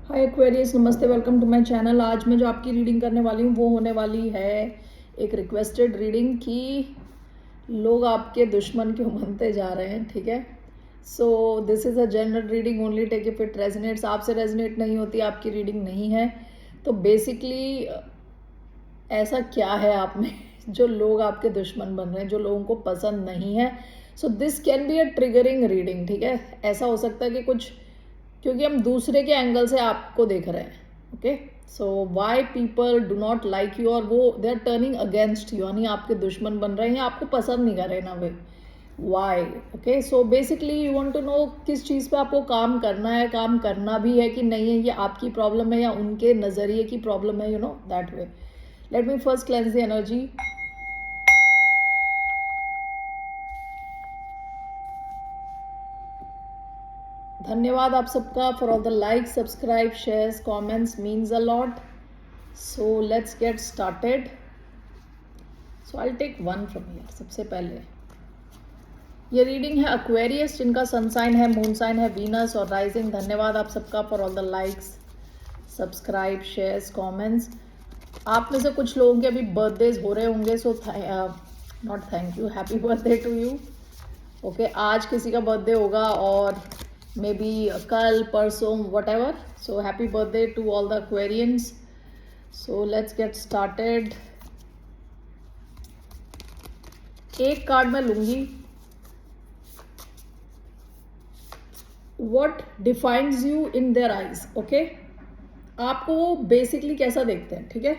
हाय Aquarius, नमस्ते, welcome to my channel. आज मैं जो आपकी रीडिंग करने वाली हूँ वो होने वाली है एक रिक्वेस्टेड रीडिंग कि लोग आपके दुश्मन क्यों बनते जा रहे हैं। ठीक है, so this is a general reading, only take if it resonates. आपसे रेजनेट नहीं होती आपकी रीडिंग नहीं है। तो बेसिकली ऐसा क्या है आप में जो लोग आपके दुश्मन बन रहे हैं, जो लोगों को पसंद नहीं है। So this can be a triggering reading. ठीक है, ऐसा हो सकता है कि कुछ, क्योंकि हम दूसरे के एंगल से आपको देख रहे हैं। Okay, so why people do not like you, और वो they are turning against you, यानी आपके दुश्मन बन रहे हैं या आपको पसंद नहीं कर रहे ना वे। Why? Okay, so basically you want to know किस चीज़ पे आपको काम करना है, काम करना भी है कि नहीं है, ये आपकी प्रॉब्लम है या उनके नज़रिए की प्रॉब्लम है, you know that way. Let me first cleanse the energy. धन्यवाद आप सबका for all the like, subscribe, shares, comments, means a lot. So let's get started. So I take one from here. सबसे पहले ये reading है Aquarius, जिनका sun sign है, moon sign है वीनस और राइजिंग। धन्यवाद आप सबका for all the likes, subscribe, shares, comments. आप में से कुछ लोगों के अभी बर्थडेज हो रहे होंगे, so not thank you, happy birthday to you. Okay, आज किसी का बर्थडे होगा और मे बी कल, परसों, whatever. So happy birthday to all the Aquarians. So let's get started. एक कार्ड मैं लूंगी, what defines you in their eyes. Okay, आपको वो बेसिकली कैसा देखते हैं। ठीक है,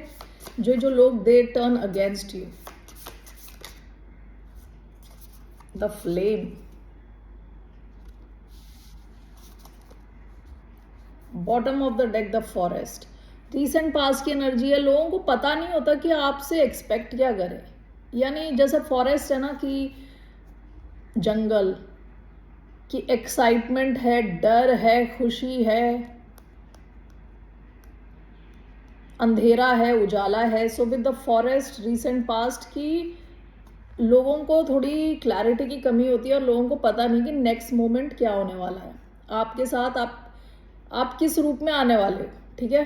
जो लोग they turn against you. The flame, bottom of the deck the forest. Recent past की एनर्जी है। लोगों को पता नहीं होता कि आपसे एक्सपेक्ट क्या करें, यानी जैसे फॉरेस्ट है ना, कि जंगल की एक्साइटमेंट है, डर है, खुशी है, अंधेरा है, उजाला है। So with the forest recent past की लोगों को थोड़ी क्लैरिटी की कमी होती है और लोगों को पता नहीं कि नेक्स्ट मोमेंट क्या होने वाला है आपके साथ। आप किस रूप में आने वाले हो। ठीक है,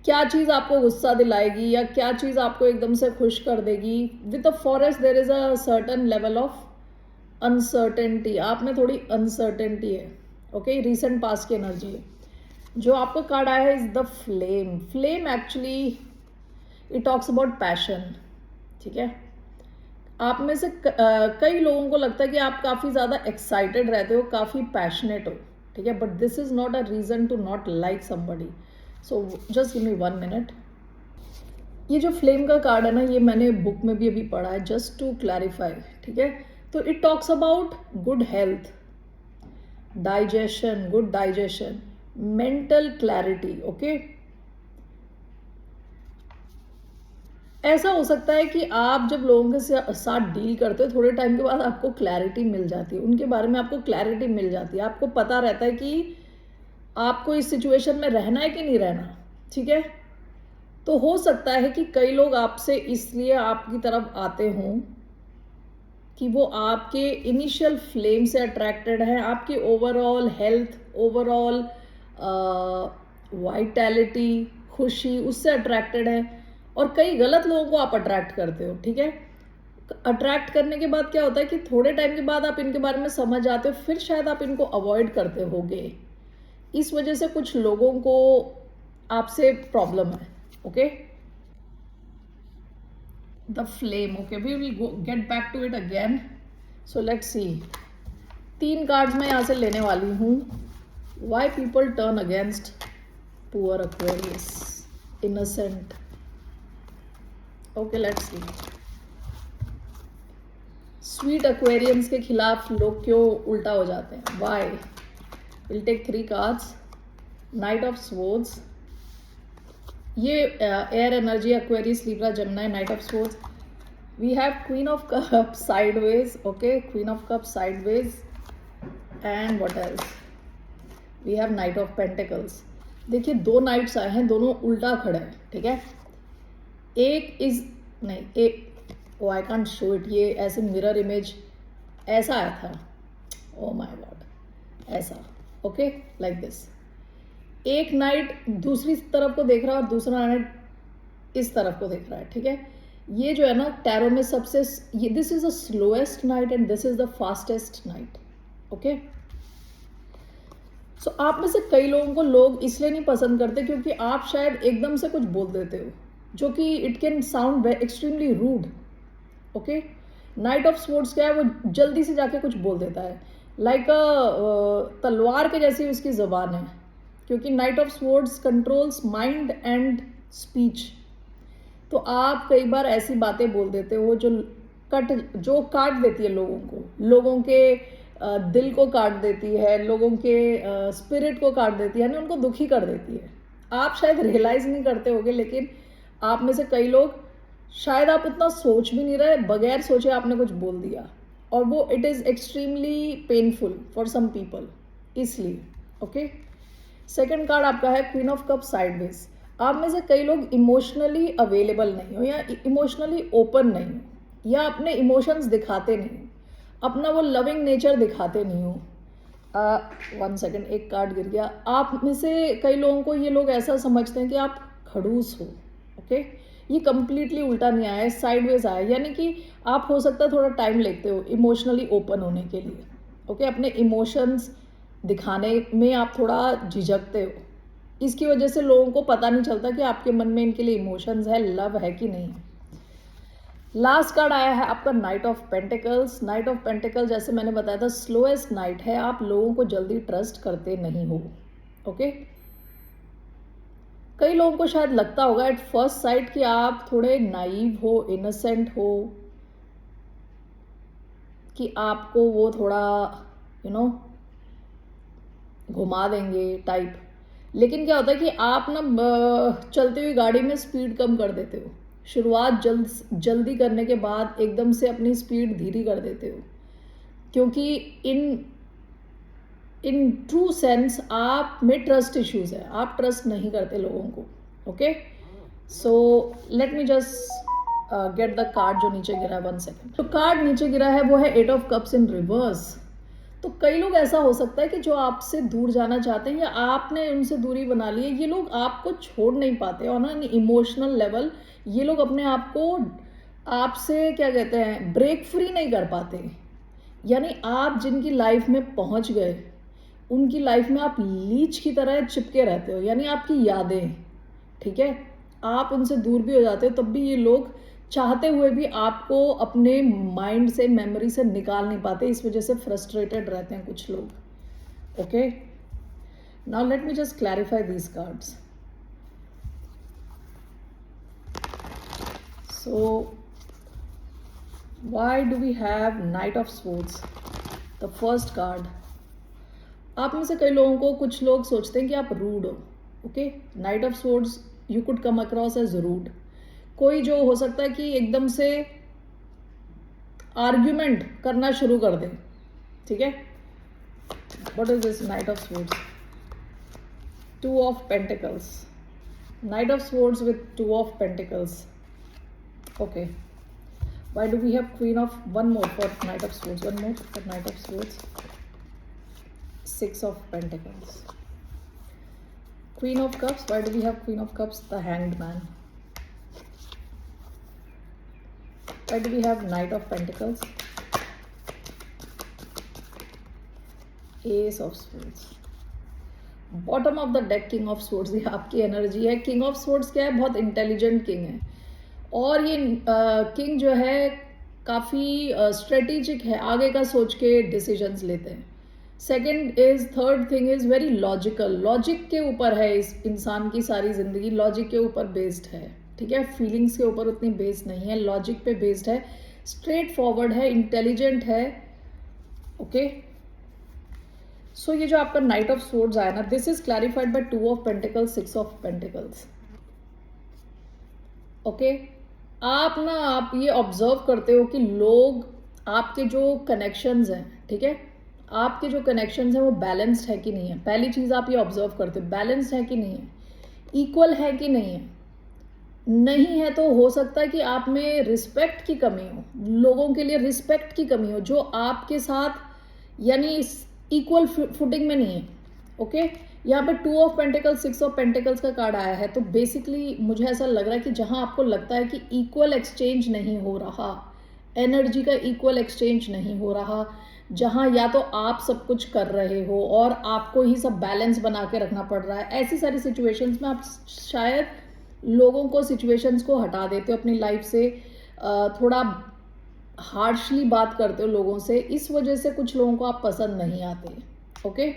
क्या चीज़ आपको गुस्सा दिलाएगी या क्या चीज़ आपको एकदम से खुश कर देगी। With the forest there is a certain level of uncertainty. आप में थोड़ी अनसर्टेनिटी है। ओके, रीसेंट पास्ट की एनर्जी है। जो आपको कार्ड आया है is the flame. Flame actually it talks about passion. ठीक है, आप में से कई लोगों को लगता है कि आप काफ़ी ज़्यादा एक्साइटेड रहते हो, काफ़ी पैशनेट हो। ठीक है, but this is not a reason to not like somebody. So just give me 1 minute. ये जो फ्लेम का कार्ड है ना, ये मैंने बुक में भी अभी पढ़ा है, जस्ट टू क्लैरिफाई। ठीक है, तो it talks about good health, digestion, good digestion, mental clarity. Okay, ऐसा हो सकता है कि आप जब लोगों के साथ डील करते हो, थोड़े टाइम के बाद आपको क्लैरिटी मिल जाती है, उनके बारे में आपको क्लैरिटी मिल जाती है। आपको पता रहता है कि आपको इस सिचुएशन में रहना है कि नहीं रहना। ठीक है, तो हो सकता है कि कई लोग आपसे इसलिए आपकी तरफ आते हों कि वो आपके इनिशियल फ्लेम से अट्रैक्टेड है, आपकी ओवरऑल हेल्थ, ओवरऑल वाइटैलिटी, खुशी, उससे अट्रैक्टेड है। और कई गलत लोगों को आप अट्रैक्ट करते हो। ठीक है, अट्रैक्ट करने के बाद क्या होता है कि थोड़े टाइम के बाद आप इनके बारे में समझ आते हो, फिर शायद आप इनको अवॉइड करते होगे। इस वजह से कुछ लोगों को आपसे प्रॉब्लम है। Okay, the flame. Okay, we will get back to it again. So let's see. 3 cards मैं यहाँ से लेने वाली हूँ। Why people turn against poor Aquarius, innocent. Okay, let's see. Sweet Aquarians के खिलाफ लोग क्यों उल्टा हो जाते हैं, why. Will take 3 cards. Knight of swords, ये air energy, Aquarius, Libra, Gemini, knight of swords. We have queen of cup sideways. Okay, queen of cup sideways, and what else, we have knight of pentacles. देखिए 2 nights आए हैं, दोनों उल्टा खड़े हैं। ठीक है, एक इज नहीं, एक, ओ आई कांट शो इट, ये ऐसे मिरर इमेज ऐसा आया था, ओ माय गॉड, ऐसा। Okay, like this. एक नाइट दूसरी तरफ को देख रहा है और दूसरा नाइट इस तरफ को देख रहा है, ठीक है। ये जो है ना टैरो में सबसे, ये this is the slowest knight and this is the fastest knight, okay. So आप में से कई लोगों को लोग इसलिए नहीं पसंद करते क्योंकि आप शायद एकदम से कुछ बोल देते हो जो कि it can sound extremely rude, okay. Knight of swords क्या है, वो जल्दी से जाके कुछ बोल देता है, लाइक तलवार के जैसी उसकी ज़बान है, क्योंकि night of swords controls mind and speech. तो आप कई बार ऐसी बातें बोल देते हो जो काट देती है लोगों को, लोगों के दिल को काट देती है, लोगों के स्पिरिट को काट देती है, यानी उनको दुखी कर देती है। आप शायद रियलाइज़ नहीं करते होगे, लेकिन आप में से कई लोग शायद आप उतना सोच भी नहीं रहे, बगैर सोचे आपने कुछ बोल दिया और वो it is extremely painful for some people, इसलिए, ओके। सेकेंड कार्ड आपका है क्वीन ऑफ कप साइडवेज। आप में से कई लोग इमोशनली अवेलेबल नहीं हो या इमोशनली ओपन नहीं हो या अपने इमोशंस दिखाते नहीं हो, अपना वो लविंग नेचर दिखाते नहीं हो। 1 सेकेंड, एक कार्ड गिर गया। आप में से कई लोगों को ये लोग ऐसा समझते हैं कि आप खड़ूस हो, ओके। ये कम्प्लीटली उल्टा नहीं आया है, साइडवेज आया, यानी कि आप हो सकता है थोड़ा टाइम लेते हो इमोशनली ओपन होने के लिए, ओके। अपने इमोशंस दिखाने में आप थोड़ा झिझकते हो, इसकी वजह से लोगों को पता नहीं चलता कि आपके मन में इनके लिए इमोशंस है, लव है कि नहीं है। लास्ट कार्ड आया है आपका knight of pentacles. Knight of pentacle जैसे मैंने बताया था स्लोएस्ट नाइट है, आप लोगों को जल्दी ट्रस्ट करते नहीं हो, ओके। कई लोगों को शायद लगता होगा एट फर्स्ट साइट कि आप थोड़े नाइव हो, इनोसेंट हो, कि आपको वो थोड़ा घुमा देंगे टाइप, लेकिन क्या होता है कि आप ना चलती हुई गाड़ी में स्पीड कम कर देते हो, शुरुआत जल्दी करने के बाद एकदम से अपनी स्पीड धीरे कर देते हो, क्योंकि इन ट्रू सेंस आप में ट्रस्ट इश्यूज है, आप ट्रस्ट नहीं करते लोगों को, okay. So let me just get the card जो नीचे गिरा है, 1 सेकेंड। तो कार्ड नीचे गिरा है वो है 8 ऑफ कप्स इन रिवर्स। तो कई लोग ऐसा हो सकता है कि जो आपसे दूर जाना चाहते हैं या आपने उनसे दूरी बना ली है, ये लोग आपको छोड़ नहीं पाते और ना इमोशनल लेवल ये लोग अपने आप को आपसे क्या कहते हैं ब्रेक फ्री नहीं कर पाते, यानी आप जिनकी लाइफ में पहुंच गए उनकी लाइफ में आप लीच की तरह चिपके रहते हो, यानी आपकी यादें, ठीक है, आप उनसे दूर भी हो जाते हो तब भी ये लोग चाहते हुए भी आपको अपने माइंड से, मेमोरी से निकाल नहीं पाते, इस वजह से फ्रस्ट्रेटेड रहते हैं कुछ लोग, okay. Now let me just clarify these cards. So why do we have knight of swords? The first card, आप में से कई लोगों को, कुछ लोग सोचते हैं कि आप रूड हो, okay. Knight of swords you could come across as rude, कोई जो हो सकता है कि एकदम से आर्ग्यूमेंट करना शुरू कर दे, ठीक है। What is this knight of swords? 2 of pentacles, knight of swords with 2 of pentacles, okay. Why do we have queen of, one more for knight of swords, one more for knight of swords, 6 of pentacles, queen of cups. Why do we have queen of cups? The hanged man. Why do we have knight of pentacles? Ace of swords. Bottom of the deck king of swords, ये आपकी energy है। King of swords क्या है? बहुत intelligent king है और ये king जो है काफ़ी स्ट्रेटेजिक है, आगे का सोच के डिसीजंस लेते हैं। Second is, third thing is very logical, logic के ऊपर है इस इंसान की सारी जिंदगी, लॉजिक के ऊपर बेस्ड है, ठीक है। फीलिंग्स के ऊपर उतनी बेस्ड नहीं है, लॉजिक पे बेस्ड है, स्ट्रेट फॉरवर्ड है, इंटेलिजेंट है, ओके। सो ये जो आपका नाइट ऑफ स्वॉर्ड्स आया ना, this is clarified by 2 of pentacles, 6 of pentacles, okay. आप ये ऑब्जर्व करते हो कि लोग आपके जो कनेक्शंस हैं, ठीक है, आपके जो कनेक्शंस हैं वो बैलेंस्ड है कि नहीं है, पहली चीज़ आप ये ऑब्जर्व करते हो, बैलेंस्ड है कि नहीं है, इक्वल है कि नहीं है। नहीं है तो हो सकता है कि आप में रिस्पेक्ट की कमी हो, लोगों के लिए रिस्पेक्ट की कमी हो, जो आपके साथ यानी इक्वल फुटिंग में नहीं है, ओके। यहाँ पे 2 ऑफ पेंटिकल्स, 6 ऑफ पेंटिकल्स का कार्ड आया है, तो बेसिकली मुझे ऐसा लग रहा है कि जहाँ आपको लगता है कि इक्वल एक्सचेंज नहीं हो रहा, एनर्जी का इक्वल एक्सचेंज नहीं हो रहा, जहाँ या तो आप सब कुछ कर रहे हो और आपको ही सब बैलेंस बना के रखना पड़ रहा है, ऐसी सारी सिचुएशंस में आप शायद लोगों को, सिचुएशंस को हटा देते हो अपनी लाइफ से, थोड़ा हार्शली बात करते हो लोगों से, इस वजह से कुछ लोगों को आप पसंद नहीं आते। ओके,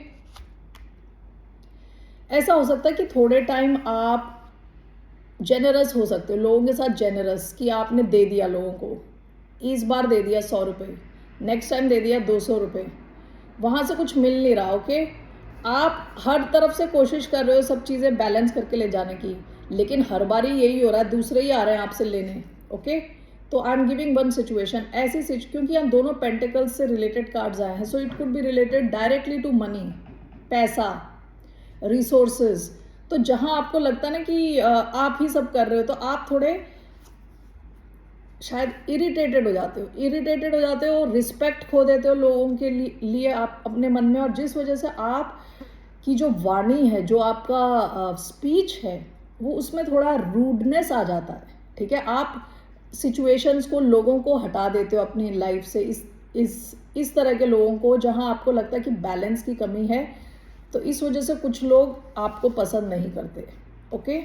ऐसा हो सकता है कि थोड़े टाइम आप जेनरस हो सकते हो लोगों के साथ, जेनरस कि आपने दे दिया लोगों को, इस बार दे दिया 100 रुपये, नेक्स्ट टाइम दे दिया 200 रुपये, वहाँ से कुछ मिल नहीं रहा। ओके, आप हर तरफ से कोशिश कर रहे हो सब चीज़ें बैलेंस करके ले जाने की, लेकिन हर बारी यही हो रहा है, दूसरे ही आ रहे हैं आपसे लेने। ओके, तो I am giving one situation, ऐसी क्योंकि यहाँ दोनों पेंटिकल्स से रिलेटेड कार्ड्स आए हैं, so it could be related directly to money, पैसा, रिसोर्सेज। तो जहाँ आपको लगता है ना कि आप ही सब कर रहे हो, तो आप थोड़े शायद इरिटेटेड हो जाते हो, रिस्पेक्ट खो देते हो लोगों के लिए आप अपने मन में, और जिस वजह से आप की जो वाणी है, जो आपका स्पीच है, वो उसमें थोड़ा रूडनेस आ जाता है। ठीक है, आप सिचुएशंस को, लोगों को हटा देते हो अपनी लाइफ से, इस तरह के लोगों को जहां आपको लगता है कि बैलेंस की कमी है, तो इस वजह से कुछ लोग आपको पसंद नहीं करते। ओके,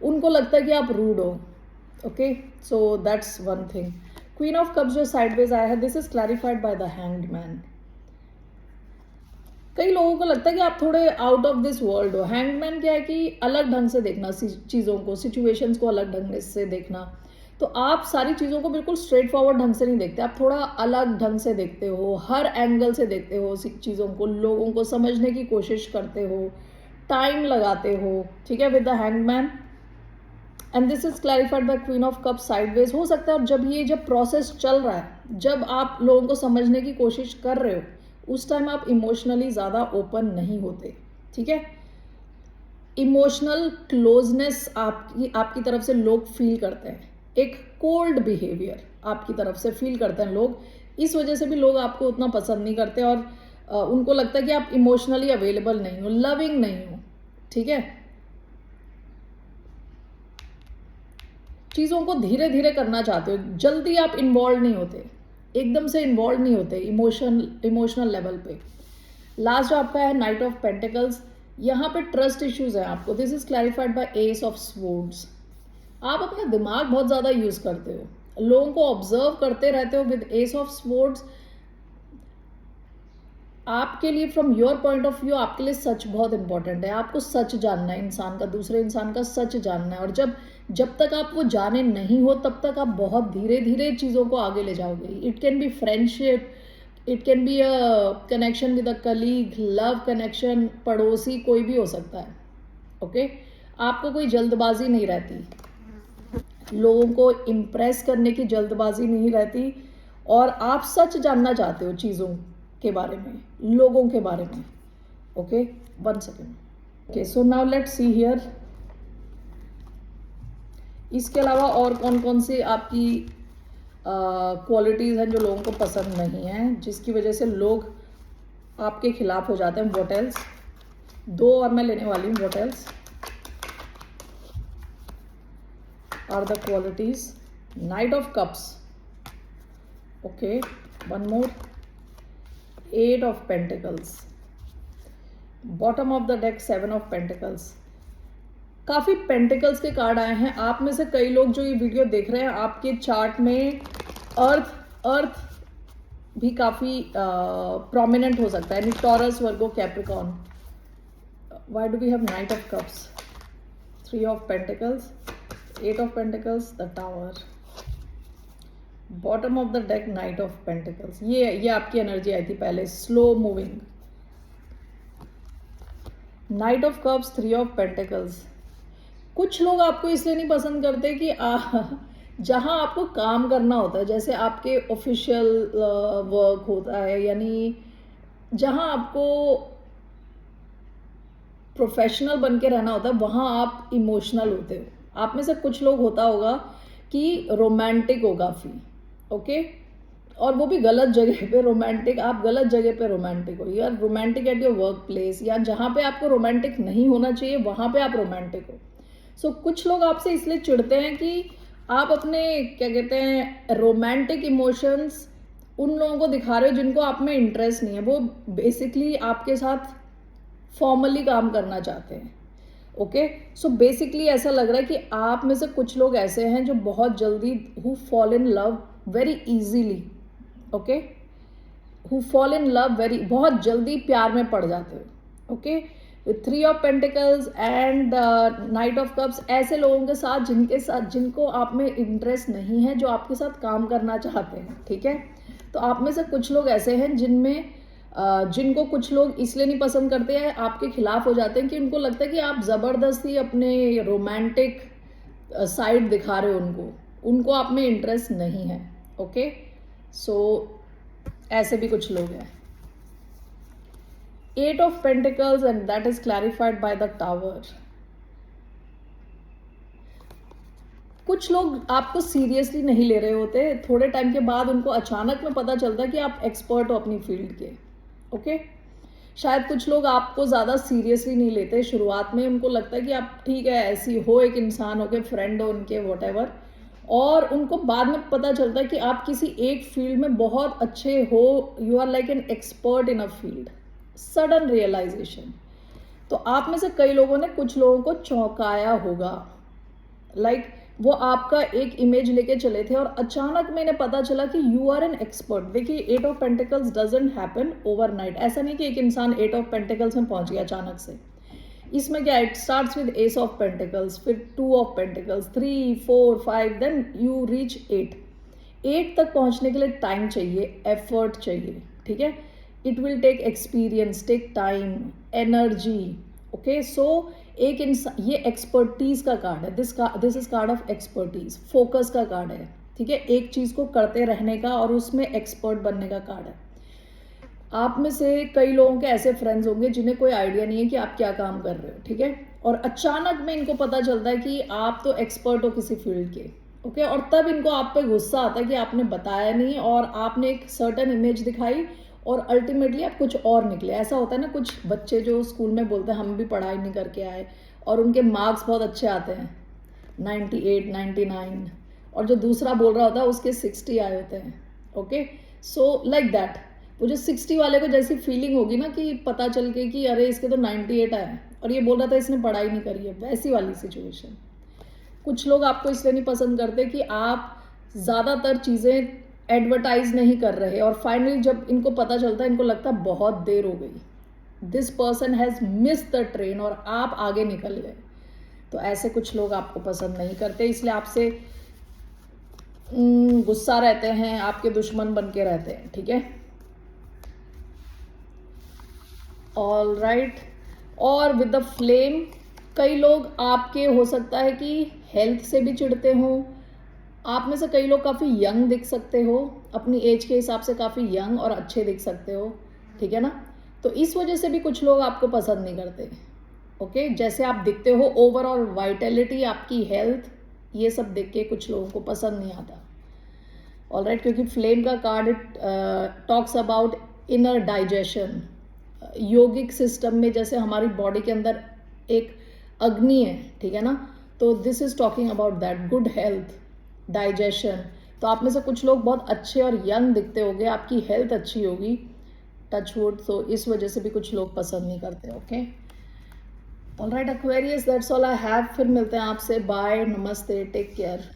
उनको लगता है कि आप रूड हो। Okay, so that's one thing. Queen of cups जो साइडवेज आया है, this is clarified by the hanged man. कई लोगों को लगता है कि आप थोड़े आउट ऑफ दिस वर्ल्ड हो। हैंगमैन क्या है कि अलग ढंग से देखना चीज़ों को, सिचुएशंस को अलग ढंग से देखना। तो आप सारी चीज़ों को बिल्कुल स्ट्रेट फॉरवर्ड ढंग से नहीं देखते, आप थोड़ा अलग ढंग से देखते हो, हर एंगल से देखते हो चीज़ों को, लोगों को समझने की कोशिश करते हो, टाइम लगाते हो। ठीक है, with the hangman, and this is clarified by queen of cup sideways. हो सकता है जब प्रोसेस चल रहा है, जब आप लोगों को समझने की कोशिश कर रहे हो, उस टाइम आप इमोशनली ज़्यादा ओपन नहीं होते। ठीक है, इमोशनल क्लोजनेस आपकी तरफ से लोग फील करते हैं, एक कोल्ड बिहेवियर आपकी तरफ से फील करते हैं लोग, इस वजह से भी लोग आपको उतना पसंद नहीं करते, और उनको लगता है कि आप इमोशनली अवेलेबल नहीं हो, लविंग नहीं हो। ठीक है, चीज़ों को धीरे धीरे करना चाहते हो, जल्दी आप इन्वॉल्व नहीं होते, एकदम से इन्वॉल्व नहीं होते इमोशनल लेवल पे। लास्ट जो आपका है नाइट ऑफ पेंटिकल्स, यहाँ पे ट्रस्ट इश्यूज है आपको। This is clarified by S of swords. आप अपना दिमाग बहुत ज़्यादा यूज़ करते हो, लोगों को ऑब्जर्व करते रहते हो। विद एस ऑफ स्वॉर्ड्स, आपके लिए from your point of view आपके लिए सच बहुत इंपॉर्टेंट है। आपको सच जानना है, इंसान का, दूसरे इंसान का सच जानना है, और जब तक आप वो जाने नहीं हो, तब तक आप बहुत धीरे धीरे चीज़ों को आगे ले जाओगे। It can be friendship, it can be a connection with a colleague, love connection, पड़ोसी, कोई भी हो सकता है। ओके, आपको कोई जल्दबाजी नहीं रहती, लोगों को इम्प्रेस करने की जल्दबाजी नहीं रहती, और आप सच जानना चाहते हो चीज़ों के बारे में, लोगों के बारे में। Okay, 1 second. Okay, so now let's see here, इसके अलावा और कौन कौन सी आपकी क्वालिटीज़ हैं जो लोगों को पसंद नहीं है, जिसकी वजह से लोग आपके खिलाफ हो जाते हैं। व्हाट एल्स, 2 और मैं लेने वाली हूँ। What else are the qualities? Knight of cups, okay, 1 more, 8 of pentacles, bottom of the deck 7 of pentacles. काफ़ी पेंटिकल्स के कार्ड आए हैं। आप में से कई लोग जो ये वीडियो देख रहे हैं, आपके चार्ट में अर्थ भी काफ़ी प्रोमिनेंट हो सकता है, यानी Taurus, Virgo, Capricorn. Why do we have knight of cups, 3 of pentacles, 8 of pentacles, the tower, bottom of the deck knight of pentacles. ये आपकी एनर्जी आई थी पहले, slow moving. Knight of cups, 3 of pentacles. कुछ लोग आपको इसलिए नहीं पसंद करते कि जहाँ आपको काम करना होता है, जैसे आपके ऑफिशियल वर्क होता है, यानी जहाँ आपको प्रोफेशनल बन के रहना होता है, वहाँ आप इमोशनल होते हो। आप में से कुछ लोग होता होगा कि रोमांटिक हो काफ़ी। ओके, और वो भी गलत जगह पे रोमांटिक, आप गलत जगह पे रोमांटिक हो, या romantic at your work place, या जहाँ पे आपको रोमांटिक नहीं होना चाहिए वहाँ पे आप रोमांटिक हो। सो कुछ लोग आपसे इसलिए चिढ़ते हैं कि आप अपने क्या कहते हैं रोमांटिक इमोशंस उन लोगों को दिखा रहे हो जिनको आप में इंटरेस्ट नहीं है। वो बेसिकली आपके साथ फॉर्मली काम करना चाहते हैं। ओके, सो बेसिकली ऐसा लग रहा है कि आप में से कुछ लोग ऐसे हैं जो बहुत जल्दी who fall in love very easily. Okay, who fall in love very, बहुत जल्दी प्यार में पड़ जाते हो। Okay, with 3 of pentacles and night of cups, ऐसे लोगों के साथ जिनको आप में इंटरेस्ट नहीं है, जो आपके साथ काम करना चाहते हैं। ठीक है, तो आप में से कुछ लोग ऐसे हैं जिनको कुछ लोग इसलिए नहीं पसंद करते हैं, आपके खिलाफ हो जाते हैं कि उनको लगता है कि आप ज़बरदस्ती अपने रोमांटिक साइड दिखा रहे हो उनको आप में इंटरेस्ट नहीं है। ओके, सो ऐसे भी कुछ लोग हैं। 8 of Pentacles and that is clarified by the Tower. कुछ लोग आपको सीरियसली नहीं ले रहे होते, थोड़े टाइम के बाद उनको अचानक में पता चलता है कि आप एक्सपर्ट हो अपनी फील्ड के। ओके, शायद कुछ लोग आपको ज़्यादा सीरियसली नहीं लेते शुरुआत में, उनको लगता है कि आप ठीक है ऐसी हो, एक इंसान हो के, फ्रेंड हो उनके, वॉटेवर, और उनको बाद में पता चलता है कि आप किसी एक फील्ड में बहुत अच्छे हो, you are like an expert in a field. Sudden realization. तो आप में से कई लोगों ने कुछ लोगों को चौंकाया होगा, लाइक वो आपका एक इमेज लेके चले थे और अचानक में इन्हें पता चला कि यू आर एन एक्सपर्ट। देखिए 8 of pentacles doesn't happen overnight. ऐसा नहीं कि एक इंसान 8 ऑफ पेंटिकल्स में पहुंच गया अचानक से। इसमें क्या, it starts with ace of pentacles, फिर 2 of pentacles, 3, 4, 5, then you reach 8 तक पहुंचने के लिए टाइम चाहिए, एफर्ट चाहिए। ठीक है, it will take experience, take time, energy. Okay, so एक इंसान, ये एक्सपर्टीज का कार्ड है, this is card of expertise, focus का कार्ड है। ठीक है, एक चीज को करते रहने का और उसमें एक्सपर्ट बनने का कार्ड है। आप में से कई लोगों के ऐसे फ्रेंड्स होंगे जिन्हें कोई आइडिया नहीं है कि आप क्या काम कर रहे हो। ठीक है, और अचानक में इनको पता चलता है कि आप तो एक्सपर्ट हो किसी फील्ड के। ओके, और तब इनको आप पे गुस्सा आता है कि आपने बताया नहीं और आपने एक सर्टन इमेज दिखाई और अल्टीमेटली आप कुछ और निकले। ऐसा होता है ना, कुछ बच्चे जो स्कूल में बोलते हैं हम भी पढ़ाई नहीं करके आए, और उनके मार्क्स बहुत अच्छे आते हैं, 98, 99, और जो दूसरा बोल रहा होता है उसके 60 आए होते हैं। ओके, सो लाइक दैट, वो जो 60 वाले को जैसी फीलिंग होगी ना कि पता चल के कि अरे इसके तो 98 आए और ये बोल रहा था इसने पढ़ाई नहीं करी है, वैसी वाली सिचुएशन। कुछ लोग आपको इसलिए नहीं पसंद करते कि आप ज़्यादातर चीज़ें एडवर्टाइज नहीं कर रहे, और फाइनली जब इनको पता चलता है इनको लगता है बहुत देर हो गई, this person has miss the train, और आप आगे निकल गए। तो ऐसे कुछ लोग आपको पसंद नहीं करते, इसलिए आपसे गुस्सा रहते हैं, आपके दुश्मन बन के रहते हैं। ठीक है, ऑल राइट। और विद द फ्लेम, कई लोग आपके हो सकता है कि हेल्थ से भी चिढ़ते हों। आप में से कई लोग काफ़ी यंग दिख सकते हो, अपनी एज के हिसाब से काफ़ी यंग और अच्छे दिख सकते हो। ठीक है ना, तो इस वजह से भी कुछ लोग आपको पसंद नहीं करते। ओके, जैसे आप दिखते हो, ओवरऑल वाइटलिटी, आपकी हेल्थ, ये सब देख के कुछ लोगों को पसंद नहीं आता। ऑलराइट, क्योंकि फ्लेम का card talks about inner digestion. Yogic system में जैसे हमारी बॉडी के अंदर एक अग्नि है, ठीक है ना, तो this is talking about that, good health, digestion. तो आप में से कुछ लोग बहुत अच्छे और यंग दिखते होंगे, आपकी हेल्थ अच्छी होगी, टच वुड, तो इस वजह से भी कुछ लोग पसंद नहीं करते। Okay, alright Aquarius, that's all I have. फिर मिलते हैं आपसे, बाय, नमस्ते, टेक केयर।